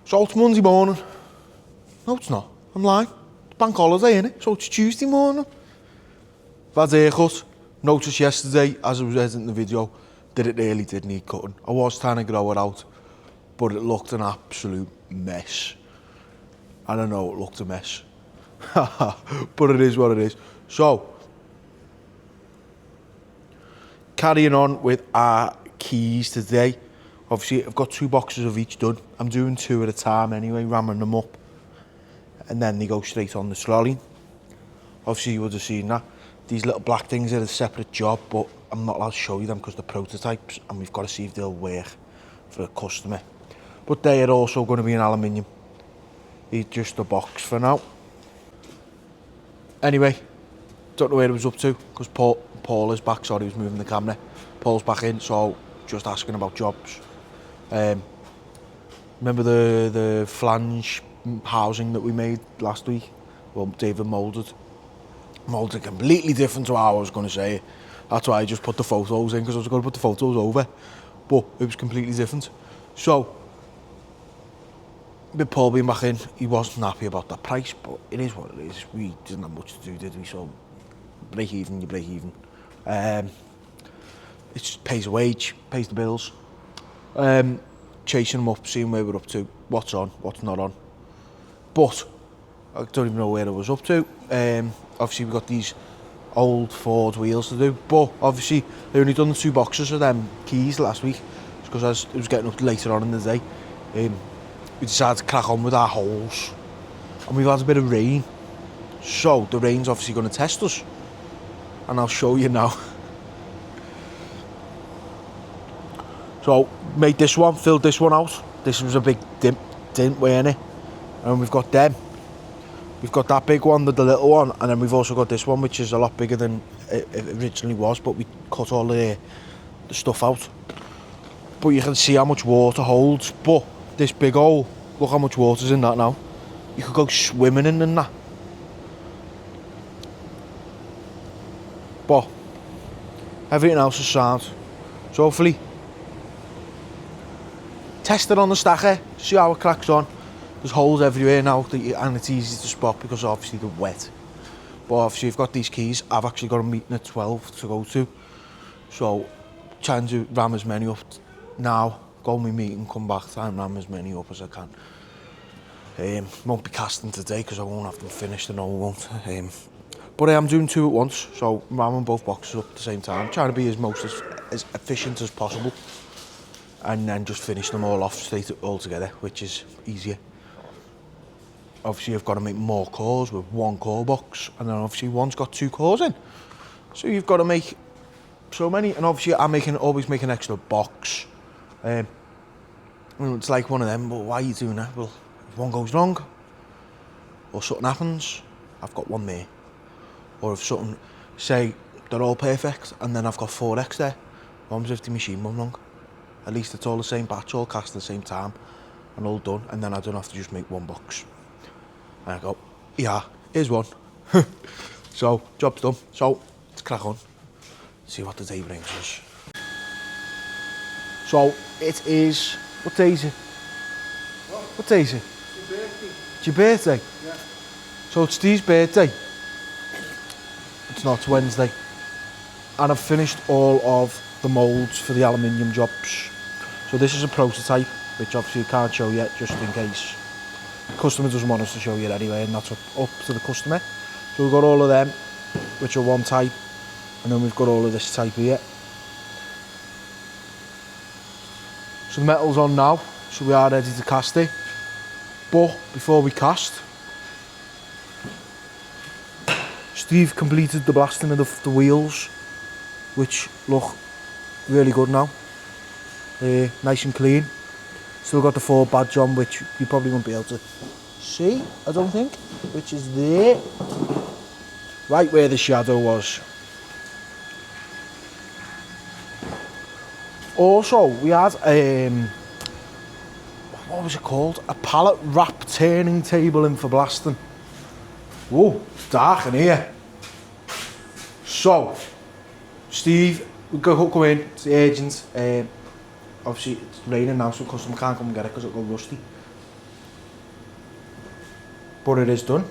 So it's Monday morning. No, it's not. I'm lying. It's bank holiday, innit? So it's Tuesday morning. I've had a haircut. Noticed yesterday, as I was editing the video, that it really did need cutting. I was trying to grow it out, but it looked an absolute mess. I don't know, it looked a mess. But it is what it is. So, carrying on with our keys today. Obviously, I've got 2 boxes of each done. I'm doing 2 at a time anyway, ramming them up. And then they go straight on the trolley. Obviously, you would have seen that. These little black things are a separate job, but I'm not allowed to show you them because they're prototypes and we've got to see if they'll work for a customer. But they are also going to be in aluminium. It's just a box for now. Anyway, don't know where I was up to because Paul is back. Sorry, he was moving the camera. Paul's back in, so just asking about jobs. Remember the flange housing that we made last week? Well, David moulded completely different to how I was going to say it. That's why I just put the photos in, because I was going to put the photos over, but it was completely different. So, with Paul being back in, he wasn't happy about that price, but it is what it is. We didn't have much to do, did we? So, break even, you break even. It just pays a wage, pays the bills. Chasing them up, seeing where we're up to, what's on, what's not on. But I don't even know where I was up to. Obviously, we've got these old Ford wheels to do, but obviously, they only done the 2 boxes of them keys last week, because as it was getting up later on in the day, we decided to crack on with our holes. And we've had a bit of rain, so the rain's obviously going to test us. And I'll show you now. So, made this one, filled this one out. This was a big dint, weren't it? And we've got them. We've got that big one, the little one, and then we've also got this one, which is a lot bigger than it originally was, but we cut all the stuff out. But you can see how much water holds. But this big hole, look how much water's in that now. You could go swimming in that. But everything else is sound. So hopefully, test it on the stacker, see how it cracks on. There's holes everywhere now, and it's easy to spot because obviously they're wet. But obviously you've got these keys. I've actually got a meeting at 12 to go to. So trying to ram as many up now, go to my meeting, come back, try and ram as many up as I can. Won't be casting today because I won't have them finished, and I won't. But I am doing 2 at once, so I'm ramming both boxes up at the same time, trying to be as efficient as possible. And then just finish them all off straight all together, which is easier. Obviously, I've got to make more cores with 1 core box, and then obviously one's got 2 cores in. So you've got to make so many, and obviously I'm always make an extra box. It's like one of them, but why are you doing that? Well, if one goes wrong, or something happens, I've got one there. Or if something, say, they're all perfect, and then I've got 4 extra, what happens if the machine went wrong? At least it's all the same batch, all cast at the same time, and all done, and then I don't have to just make 1 box. And I go, yeah, here's one. So, job's done. So, let's crack on. See what the day brings us. So, it is, what day is it? What day is it? It's your birthday. It's your birthday? Yeah. So, it's Steve's birthday. It's not, it's Wednesday. And I've finished all of the moulds for the aluminium jobs. So this is a prototype, which obviously you can't show yet, just in case the customer doesn't want us to show you anyway, and that's up to the customer. So we've got all of them, which are 1 type, and then we've got all of this type here. So the metal's on now, so we are ready to cast it. But before we cast, Steve completed the blasting of the wheels, which look really good now. Nice and clean. Still got the Ford badge on, which you probably won't be able to see, I don't think, which is there, right where the shadow was. Also, we had what was it called? A pallet wrap turning table in for blasting. Whoa, it's dark in here. So, Steve, we go in, it's urgent. Obviously it's raining now, so the customer can't come and get it because it'll go rusty. but it is done.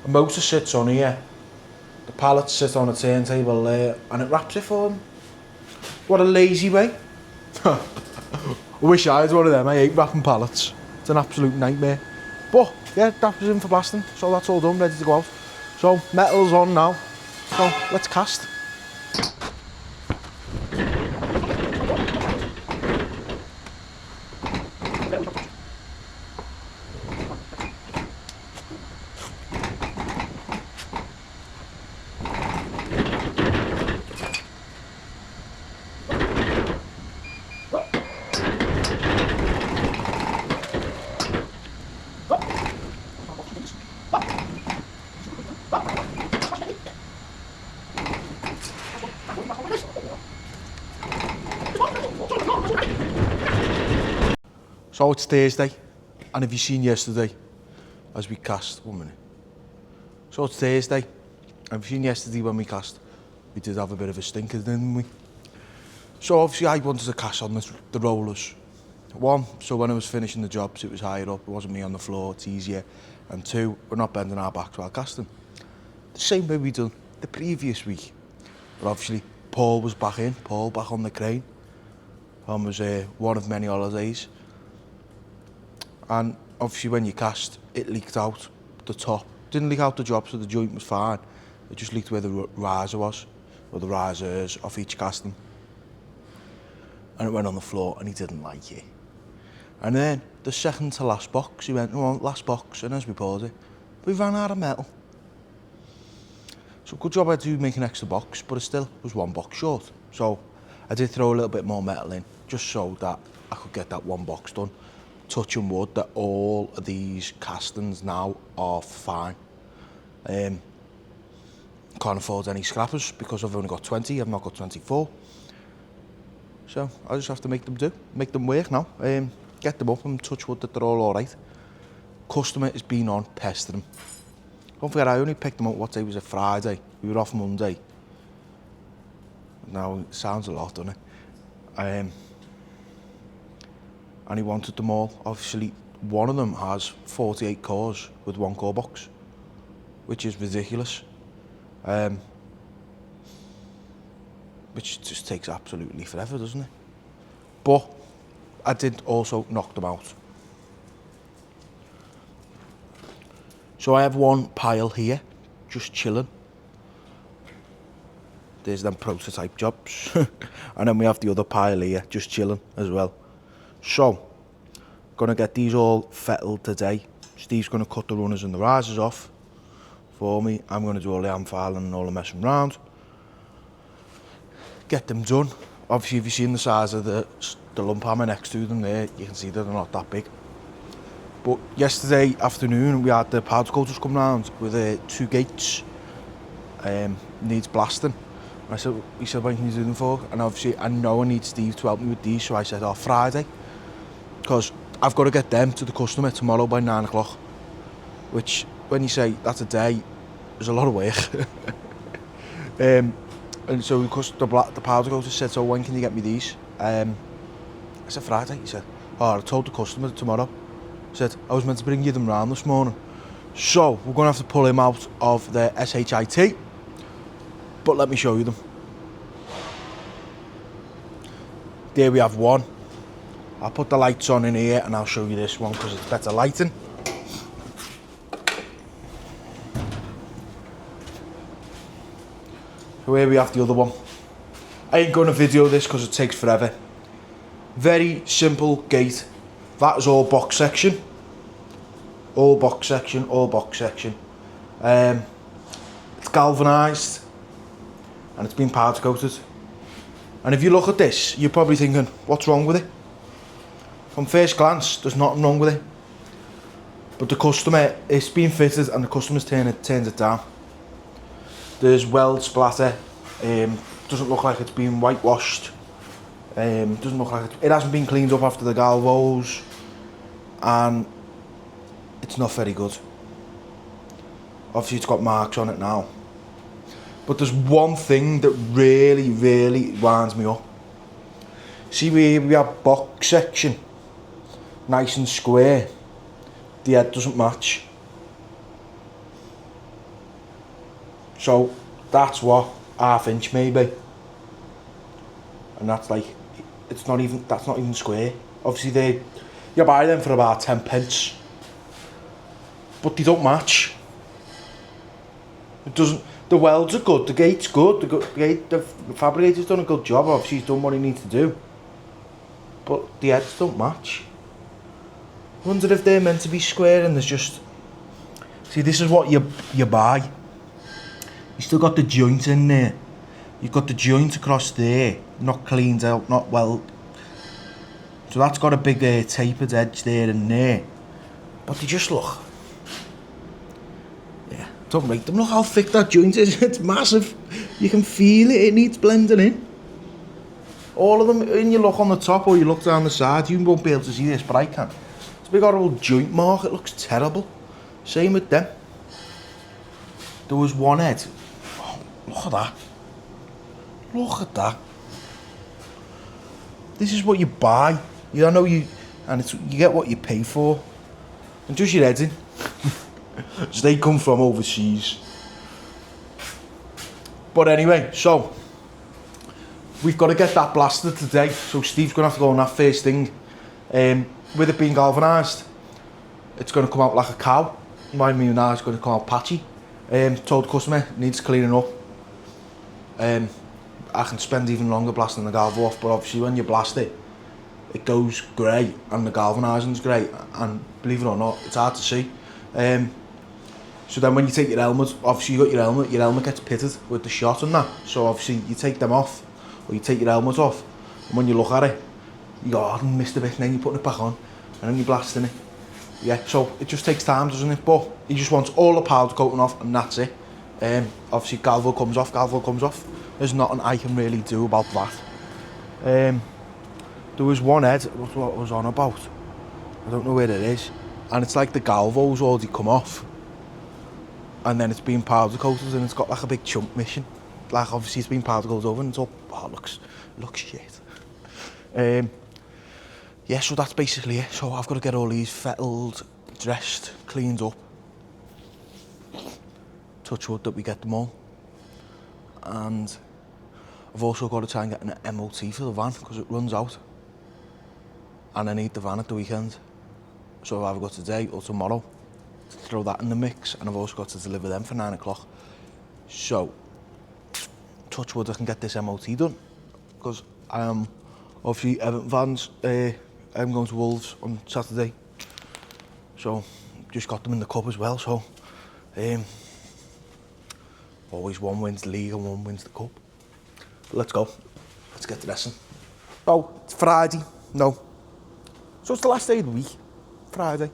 The motor sits on here, the pallets sit on a turntable there, and it wraps it for them. What a lazy way. I wish I was one of them. I hate wrapping pallets. It's an absolute nightmare. But yeah, that was in for blasting, so that's all done, ready to go out. So metal's on now, so let's cast. So it's Thursday, and have you seen yesterday as we cast? 1 minute. So it's Thursday, and have you seen yesterday when we cast? We did have a bit of a stinker, didn't we? So obviously I wanted to cast on the rollers. One, so when I was finishing the jobs, it was higher up, it wasn't me on the floor, it's easier. And two, we're not bending our backs while casting. The same way we done the previous week. But obviously Paul was back in, Paul back on the crane. And was one of many holidays. And obviously when you cast, it leaked out the top. Didn't leak out the job, so the joint was fine. It just leaked where the riser was, or the risers off each casting. And it went on the floor, and he didn't like it. And then the second to last box, he went, oh, last box, and as we poured it, we ran out of metal. So good job I do make an extra box, but it still was 1 box short. So I did throw a little bit more metal in, just so that I could get that 1 box done. Touching wood that all of these castings now are fine. Can't afford any scrappers because I've only got 20, I've not got 24. So I just have to make them work now. Get them up and touch wood that they're all alright. Customer has been on pestering. Don't forget, I only picked them up, what day was it? Friday. We were off Monday. Now it sounds a lot, doesn't it? And he wanted them all. Obviously, one of them has 48 cores with 1 core box, which is ridiculous. Which just takes absolutely forever, doesn't it? But I did also knock them out. So I have 1 pile here, just chilling. There's them prototype jobs. And then we have the other pile here, just chilling as well. So, gonna get these all fettled today. Steve's gonna cut the runners and the risers off for me. I'm gonna do all the hand filing and all the messing around. Get them done. Obviously, if you've seen the size of the lump hammer next to them there, you can see that they're not that big. But yesterday afternoon, we had the powder coaters come round with 2 gates. Needs blasting. And he said, when can you do them for? And obviously, I know I need Steve to help me with these, so I said, Friday. Because I've got to get them to the customer tomorrow by 9 o'clock. Which, when you say that's a day, is a lot of work. And so the powder coater said, so when can you get me these? I said, Friday. He said, I told the customer tomorrow. He said, I was meant to bring you them round this morning. So, we're going to have to pull him out of the SHIT. But let me show you them. There we have 1. I'll put the lights on in here and I'll show you this one because it's better lighting. So here we have the other one. I ain't going to video this because it takes forever. Very simple gate. That is all box section. All box section, all box section. It's galvanised and it's been powder coated. And if you look at this, you're probably thinking, what's wrong with it? From first glance, there's nothing wrong with it. But the customer, it's been fitted and the customer's turned it down. There's weld splatter. Doesn't look like it's been whitewashed. Doesn't look like it hasn't been cleaned up after the galvos. And it's not very good. Obviously it's got marks on it now. But there's one thing that really winds me up. See where we have box section, nice and square. the head doesn't match. So that's what, ½ inch maybe. And that's like, that's not even square. Obviously you buy them for about 10 pence. But they don't match. It doesn't, the welds are good, the gate's good, the fabricator's done a good job, obviously he's done what he needs to do. But the heads don't match. I wonder if they're meant to be square and there's just... See, this is what you buy. You still got the joint in there. You've got the joint across there, not cleaned out, not well. So that's got a big tapered edge there and there. But they just look... Yeah, don't make them. Look how thick that joint is. It's massive. You can feel it. It needs blending in. All of them, when you look on the top or you look down the side, you won't be able to see this, but I can. It's a big horrible joint mark. It looks terrible. Same with them. There was one head. Oh, look at that. Look at that. This is what you buy. You know you get what you pay for. And just your heads in. So they come from overseas. But anyway, so we've got to get that blasted today. So Steve's going to have to go on that first thing. With it being galvanised, it's going to come out like a cow. Mine me now it's going to come out patchy. Told the customer it needs cleaning up. I can spend even longer blasting the galvo off, but obviously when you blast it, it goes grey and the galvanising's grey, and believe it or not, it's hard to see. So then when you take your helmet, obviously you got your helmet gets pitted with the shot and that, so obviously you take them off, or you take your helmet off, and when you look at it, you go, oh, I missed a bit, and then you're putting it back on, and then you're blasting it. Yeah, so it just takes time, doesn't it? But he just wants all the powder coating off, and that's it. Obviously galvo comes off. There's nothing I can really do about that. There was one head, what I was on about. I don't know where it is. And it's like the galvo's already come off. And then it's been powder coated and it's got like a big chunk missing. Like obviously it's been powder coated over and it's all, oh, looks shit. Yeah, so that's basically it. So I've got to get all these fettled, dressed, cleaned up. Touch wood that we get them all. And I've also got to try and get an MOT for the van because it runs out. And I need the van at the weekend. So I've either got today or tomorrow to throw that in the mix, and I've also got to deliver them for 9 o'clock. So, touch wood I can get this MOT done, because I am obviously Everton fans. I'm going to Wolves on Saturday. So, just got them in the cup as well, so always one wins the league and one wins the cup. But let's go. Let's get dressing. Oh, it's Friday. No. So it's the last day of the week. Friday.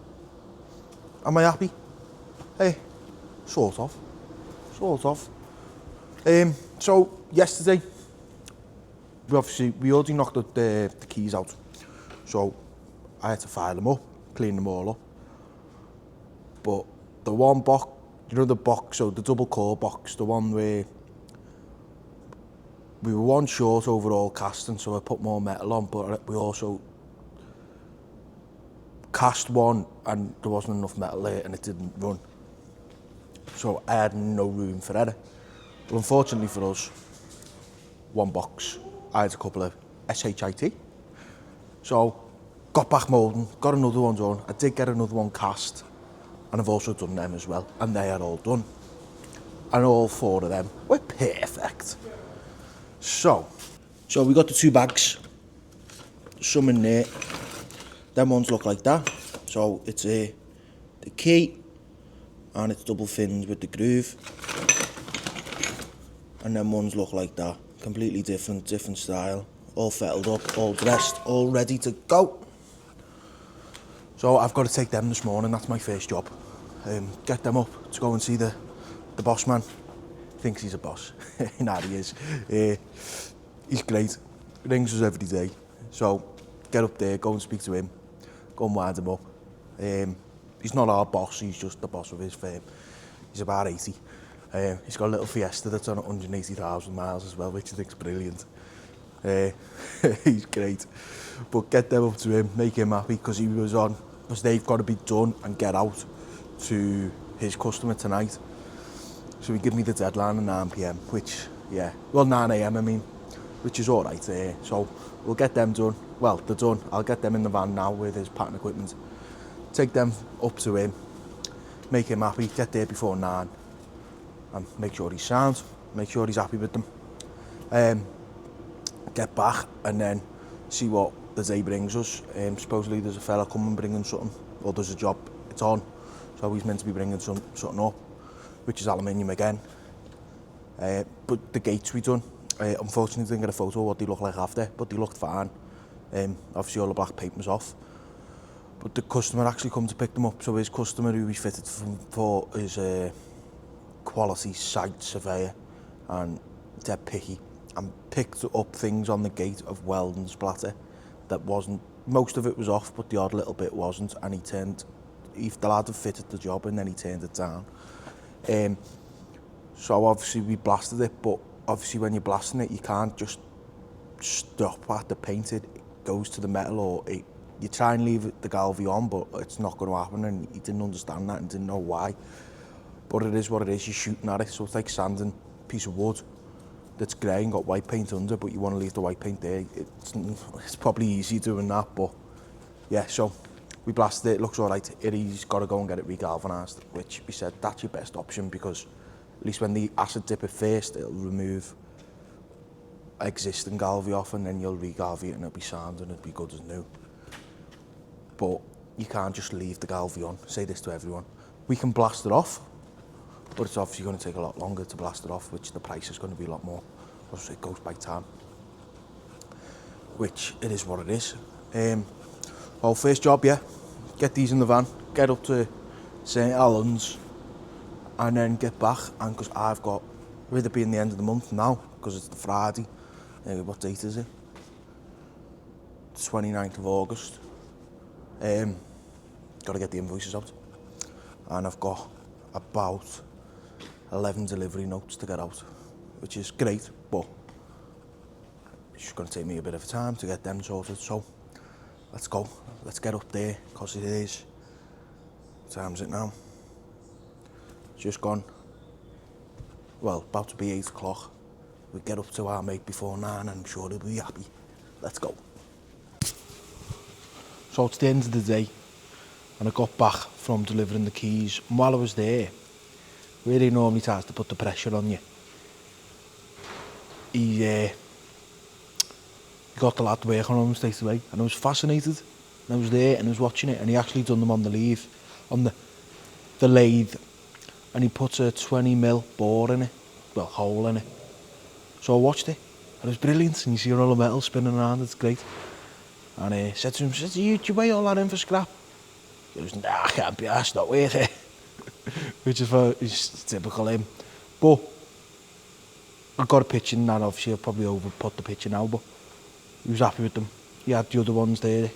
Am I happy? Hey, sort of. So yesterday, we already knocked the keys out. So I had to file them up, clean them all up. But the one box, you know the box, so the double core box, the one where we were one short overall casting, so I put more metal on, but we also cast one and there wasn't enough metal there and it didn't run. So I had no room for error. But unfortunately for us, one box, I had a couple of SHIT. So got back moulding, got another one done. I did get another one cast, and I've also done them as well, and they are all done. And all 4 of them were perfect. So we got the 2 bags, some in there. Them ones look like that. So it's the key, and it's double fins with the groove. And them ones look like that. Completely different style. All fettled up, all dressed, all ready to go. So I've got to take them this morning. That's my first job. Get them up to go and see the boss man. Thinks he's a boss. Nah, he is. He's great. Rings us every day. So get up there, go and speak to him. Go and wind him up. He's not our boss, he's just the boss of his firm. He's about 80. He's got a little Fiesta that's on 180,000 miles as well, which I think's brilliant. He's great. But get them up to him, make him happy, because he was on because they've got to be done and get out to his customer tonight. So he gave me the deadline at 9 p.m, which, yeah, well 9 a.m. I mean, which is all right. So we'll get them done. Well, they're done. I'll get them in the van now with his pattern equipment. Take them up to him, make him happy, get there before 9, and make sure he's sound, make sure he's happy with them. Get back and then see what the day brings us. Supposedly there's a fella coming bringing something, or there's a job, it's on, so he's meant to be bringing something up, which is aluminium again. But the gates we done, unfortunately didn't get a photo of what they look like after, but they looked fine. Obviously all the black paint was off. But the customer actually come to pick them up, so his customer who we fitted for is a quality site surveyor, and they're picky, and picked up things on the gate of welding splatter that wasn't, most of it was off, but the odd little bit wasn't, and the lad had fitted the job and then he turned it down. So obviously we blasted it, but obviously when you're blasting it, you can't just stop at the paint, it goes to the metal, or you try and leave the galvy on, but it's not going to happen, and he didn't understand that and didn't know why. But it is what it is, you're shooting at it, so it's like sanding a piece of wood that's grey and got white paint under, but you want to leave the white paint there. It's probably easy doing that, but yeah, so we blasted it, it looks alright. He's got to go and get it regalvanised, which we said that's your best option, because at least when the acid dip it first, it'll remove existing galvy off, and then you'll regalvy it and it'll be sound and it'll be good as new. But you can't just leave the galvy on. Say this to everyone. We can blast it off, but it's obviously going to take a lot longer to blast it off, which the price is going to be a lot more, because it goes by time. Which it is what it is. Well, first job, yeah, get these in the van, get up to St Helens, and then get back. And because I've got, with it being the end of the month now, because it's the Friday, what date is it? 29th of August. Got to get the invoices out, and I've got about 11 delivery notes to get out, which is great, but it's just going to take me a bit of time to get them sorted. So let's go, let's get up there, because it is, what time is it now? It's just gone, well, about to be 8 o'clock. We get up to our mate before 9 and I'm sure he'll be happy. Let's go. So it's the end of the day, and I got back from delivering the keys, and while I was there, where he normally tries to put the pressure on you, he got the lad working on them straight away, and I was fascinated, and I was there and I was watching it, and he actually done them on the lathe, the lathe, and he put a 20mm bore in it, well, hole in it. So I watched it, and it was brilliant, and you see all the metal spinning around, it's great. And I said to him, do you weigh all that in for scrap? He goes, nah, I can't be arsed, not worth it. Which is typical him. But I got a picture in that, obviously I'll probably over-put the picture now, but he was happy with them. He had the other ones there,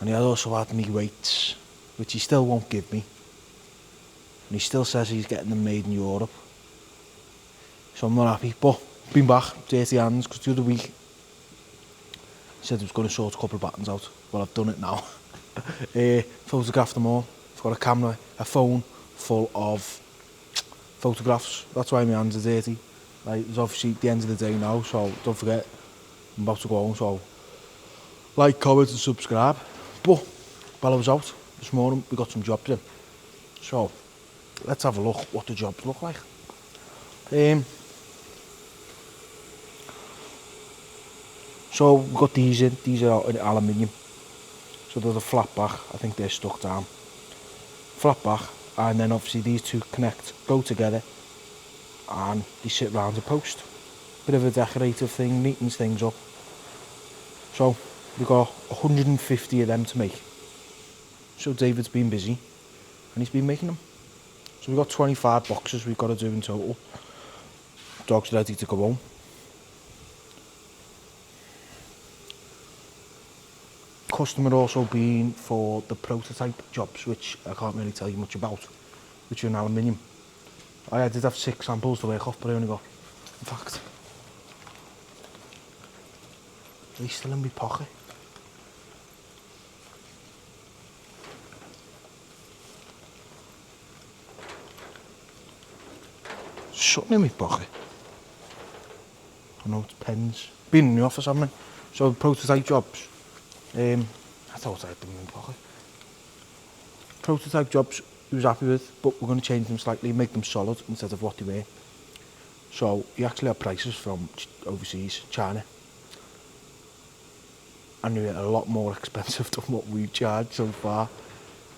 and he also had me weights, which he still won't give me. And he still says he's getting them made in Europe. So I'm not happy, but been back, dirty hands, because the other week he said he was going to sort a couple of buttons out. Well, I've done it now. Photographed them all. I've got a camera, a phone full of photographs. That's why my hands are dirty. Like, it's obviously the end of the day now, so don't forget, I'm about to go home, so like, comment and subscribe. But while I was out this morning, we got some jobs in. So let's have a look what the jobs look like. So we've got these in, these are in aluminium. So they're the flat back, I think they're stuck down. Flat back, and then obviously these two connect, go together, and they sit round a post. Bit of a decorative thing, neatens things up. So we've got 150 of them to make. So David's been busy, and he's been making them. So we've got 25 boxes we've got to do in total. Dog's ready to go home. Customer also been for the prototype jobs, which I can't really tell you much about, which are in aluminium. I did have 6 samples to work off, but I only got, in fact, are they still in my pocket? something in my pocket. I know it's pens. Been in the office, haven't I? So prototype jobs. I thought I had them in my pocket. Prototype jobs he was happy with, but we're going to change them slightly, make them solid instead of what they were. So he actually had prices from overseas, China. And they were a lot more expensive than what we've charged so far.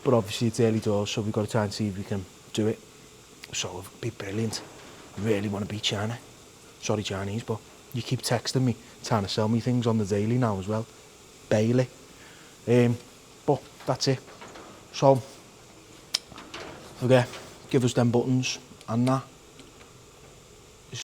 But obviously it's early doors, so we've got to try and see if we can do it. So it'd be brilliant. I really want to beat China. Sorry Chinese, but you keep texting me, trying to sell me things on the daily now as well. Bailey. But that's it. So, forget, give us them buttons and that.